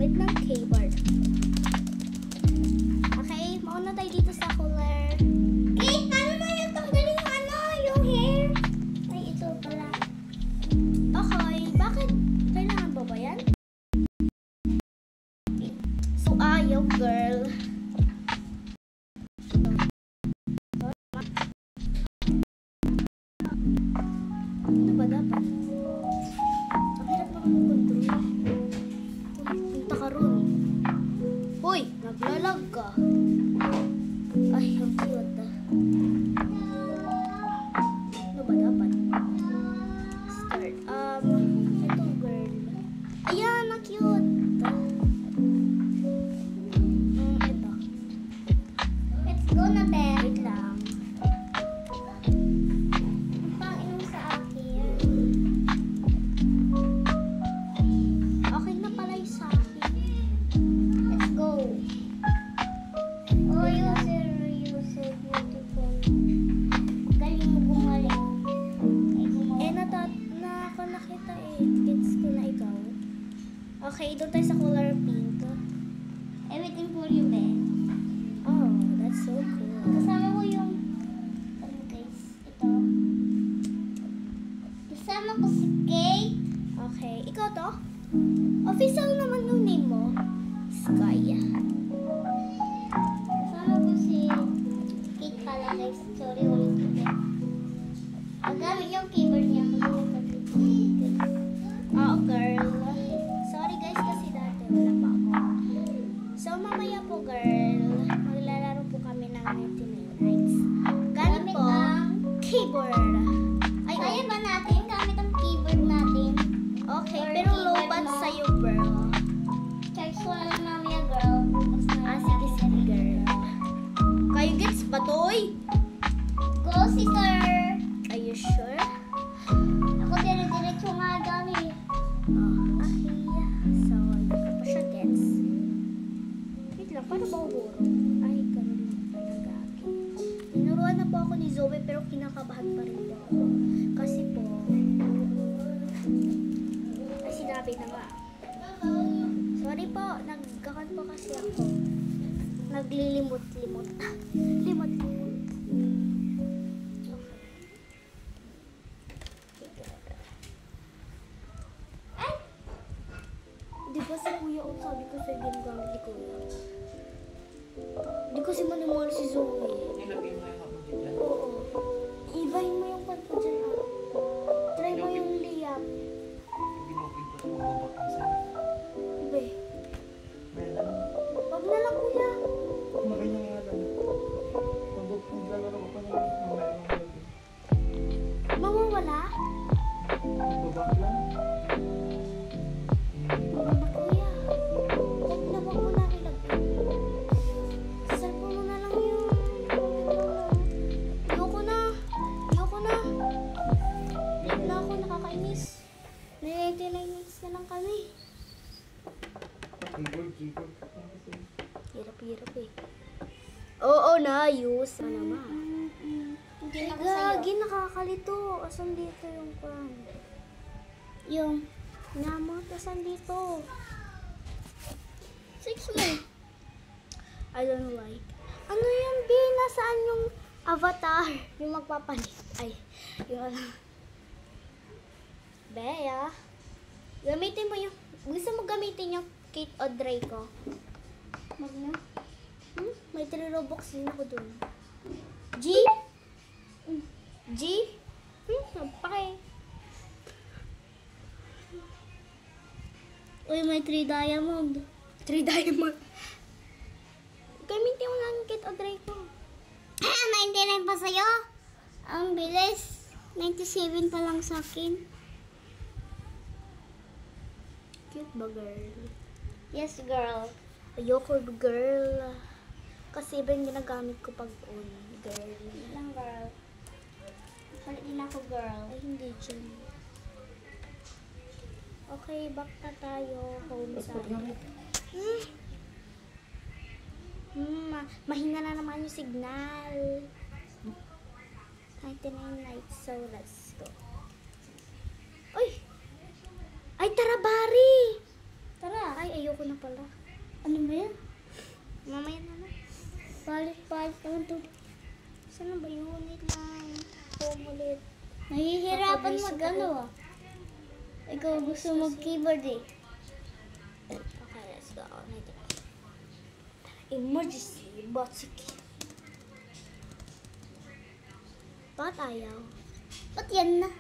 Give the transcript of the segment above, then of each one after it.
gumamit ng keyboard. Okay, mauna tayo dito sa color. Okay, paano mo yung tanggalin yung yung hair? Ay, ito pala. Okay, bakit? Kailangan ba yan? So, ayaw, girl. Ano ba dapat? Ang hirap naman ng control. Punta ka ron. Hoy, naglalag ka. Ay, ang cute ah. Ano ba dapat? Start. Ito girl. Ayan, ang cute. Ito. Let's go na, be. Wait lang. Ang panginoon sa akin. Okay na pala yung sa akin. Let's go. Oh, you're so beautiful. Galing mo gumaling. Ako nakita eh. Gets ko na ikaw. Okay, doon tayo sa color pink. Everything for you, be. Oh, that's so cool. Kasama ko yung guys, ito. Kasama ko si Kate. Okay, ikaw to? Official naman yung name mo. Sky. Kasama ko si Kate pala guys. Sorry ulit ulit. Gamit yung keyboard niya. Oh, girl. Sorry guys kasi dati wala pa ako. So, mamaya po, girl. Maglalaro po kami ng 99 Nights. Gamit po keyboard. Ay, kaya ba natin? Gamit ang keyboard natin. Okay, or pero low bat sa'yo, girl. Charge ko lang mamaya, girl. Sige, sige, girl. Kayo gets ba, toy? Go, sister. Are you sure? Ako dire-diretso nga dami. Okay. So, hindi ko pa siya gets. Wait lang, paano ba uhuro? Ay, ganun talaga. Tinuruan na po ako ni Zoe pero kinakabahan pa rin po ako. Kasi po, ay sinabi na nga. Sorry po, nagkakan po kasi ako. Naglilimot-limot. Limot-limot. Di ba si Kuya o sabi ko sa ginagamit ni Kuya? Di kasi maniwala si Zoe. Oo. Ibahin mo yung pan ko dyan ah. Try mo yung layup. Ibe. Wag na lang Kuya. Mawawala? Babak lang. Kuya. Wag na wag mo na ilagay. Cellphone mo na lang yun. Ayoko na. Ayoko na. Late na ako, nakakainis. 99 minutes na lang kami. Keyboard. Hirap-hirap eh. Oo na, ayos. Ano naman? Ay, gagi, nakakalito. Asan dito yung kwan? Yung namot, asan dito? 6 mo. I don't like. Ano yan, B? Nasaan yung avatar? Yung magpapalit. Ay, yung ano. Bea. Gamitin mo yung, gusto mo gamitin yung Kate o Draco? Mag na. May 3 Robux din ako dun. G? G? Pake. Uy, may 3 diamond. 3 diamond. Gamitin mo lang Kate o Draco. 99 pa sa'yo? Ang bilis. 97 pa lang sa akin. Cute ba, girl? Yes, girl. Ayoko, girl. Kasi iba yung ginagamit ko pag on, girl. Lang, girl. Palit din ako, girl. Ay, hindi dyan. Okay, back na tayo. Home side. Mahina na naman yung signal. 99 nights, so let's go. Uy! Ay, tara, Bari! Tara. Ay, ayoko na. pala. Ano ba yan? Mamaya na na. Palit naman to. Saan ba yun? Wait lang. Home ulit. Nahihirapan mag-ano ah. Ikaw gusto mag-keyboard eh. Okay, let's go. Emergency button. Ba't ayaw? Ba't yan na?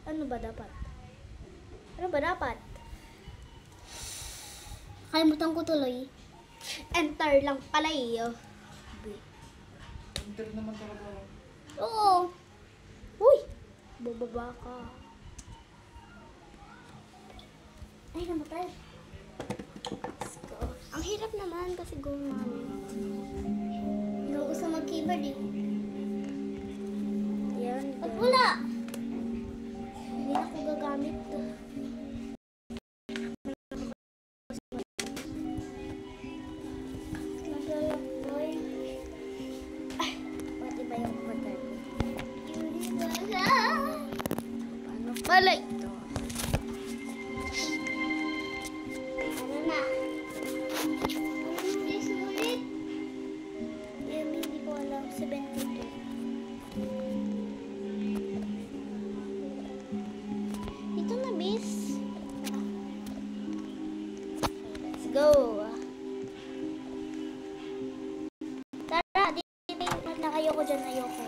Ano ba dapat? Ano ba dapat? Kalimutan ko tuloy. Enter lang pala eh. Enter naman talaga. Oo. Uy! Bababa ka. Ay, namatay. Let's go. Ang hirap naman kasi gumamit. Hindi ko gusto mag-keyboard eh. Yan. Ba't wala? Hindi na ako gagamit to. Ay, pati ba yung order ko? Paano pala ito? Ano na? Ano sulit? Hindi ko alam. 72. Ito na, bis. Let's go. Tara, dito na ayoko dyan, ayoko.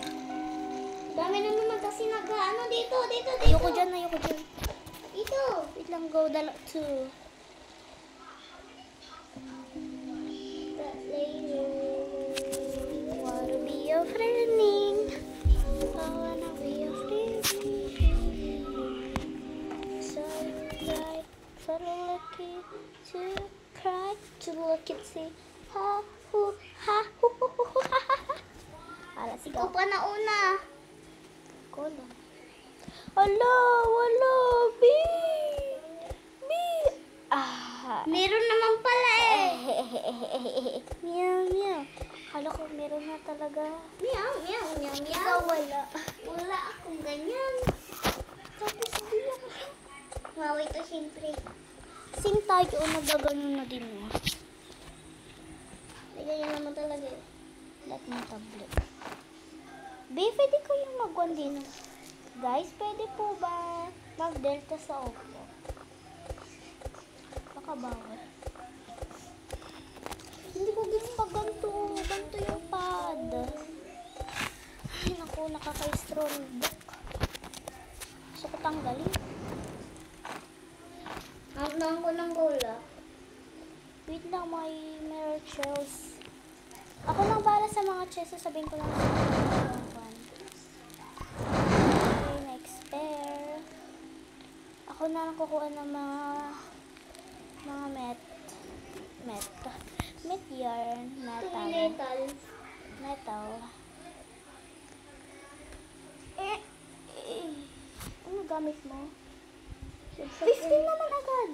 Dami na naman kasi nag-ano dito. Ayoko dyan. Dito. Wait lang, go to. That lady. Wanna be your friending. I wanna be your friending. So bright, so lucky to cry, to look and see. Ha, hu, ha, hu, hu, hu, hu, ha, ha, ha. Ala, sigaw. Ikaw pa nauna. Ko lang. Wala, B. Meron naman pala eh. Meow. Kala ko meron na talaga. Meow. Ikaw wala. Wala akong ganyan. Tapos hindi ako. Wow, ito siyempre. Sing tayo o nagagano na din mo. Ay, ganyan naman talaga eh. Lahat ng tablet. Be, pwede ko yung mag-1 din. Guys, pwede po ba mag-delta sa Oppo? Baka bawal. Hindi ko din pag ganito. Ganito yung pad. Ay, naku, nakaka-strong book. Gusto ko tanggalin. Ang ko ng gola. Wait lang, may mirror shells. Ako lang para sa mga chess. Sabihin ko lang sa mga okay, next pair. Ako na lang kukuha ng mga met yarn, metal. Ano gamit mo? 15 naman agad.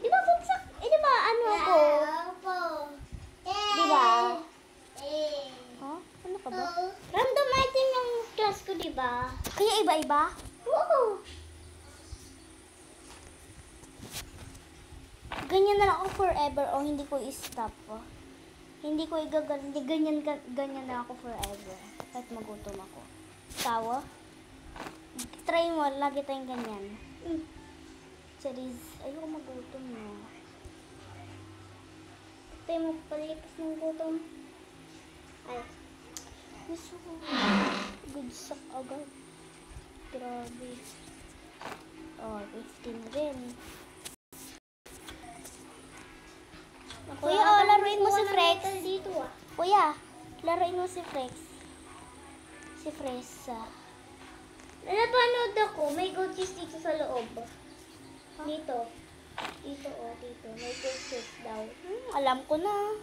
Di ba bugsak? Di ba ano ako? Di ba? Huh? Ano ka ba? Random item yung class ko, di ba? Kaya iba-iba? Oo. Ganyan na lang ako forever o hindi ko i-stop. Hindi ko ganyan na ako forever. Kahit magutom ako. Tawa? Try mo, lagi tayong ganyan. Charis, ayoko magutom mo. Tayo mo palipas ng gutom. Ay. Gusto ko. Good suck agad. Grabe. Oh, 15 rin. Kuya, laruin mo si Frex. Kuya, laruin mo si Frex. Si Fresa. Napanood ako, may gold cheese dito sa loob. Dito. Dito. May gold cheese daw. Alam ko na.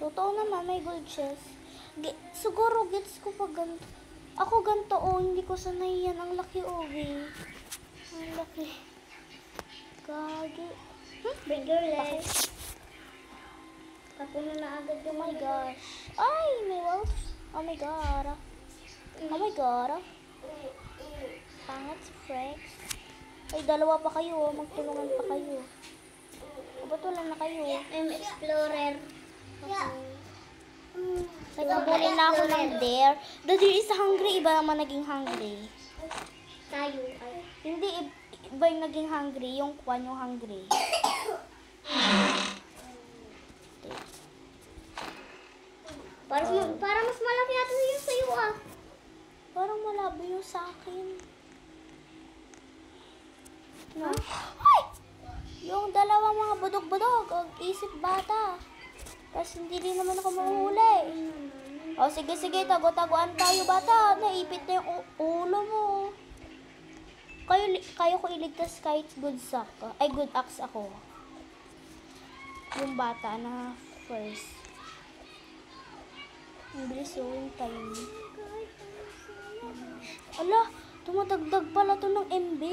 Totoo naman, may gold cheese. Siguro gets ko pag ganito. Ako ganito, hindi ko sanay yan. Ang laki, Ang laki. Gagi. Bigger less. Ako na agad yung my gosh. Ay, may wolf. Oh my god. Pangat si Frex. Ay, dalawa pa kayo. Magtulungan pa kayo. Ba't wala na kayo? I'm explorer. Nagkabuli na ako ng dare. The deer is hungry. Iba naman naging hungry. Tayo ay. Hindi, iba yung naging hungry. Yung kwan yung hungry. Parang mas malaki yata yung sa'yo ah. Parang malabo yung sa akin. No? Ay! Yung dalawang mga budog-budog. Ang isip bata. Tapos hindi din naman ako mahuhuli. O sige, tago-taguan tayo bata. Naipit na yung ulo mo. Kayo ko iligtas kahit good sack. Ay, good axe ako. Yung bata na first. Ang bilis yung time. Ala, tumatagdag pala to ng MB.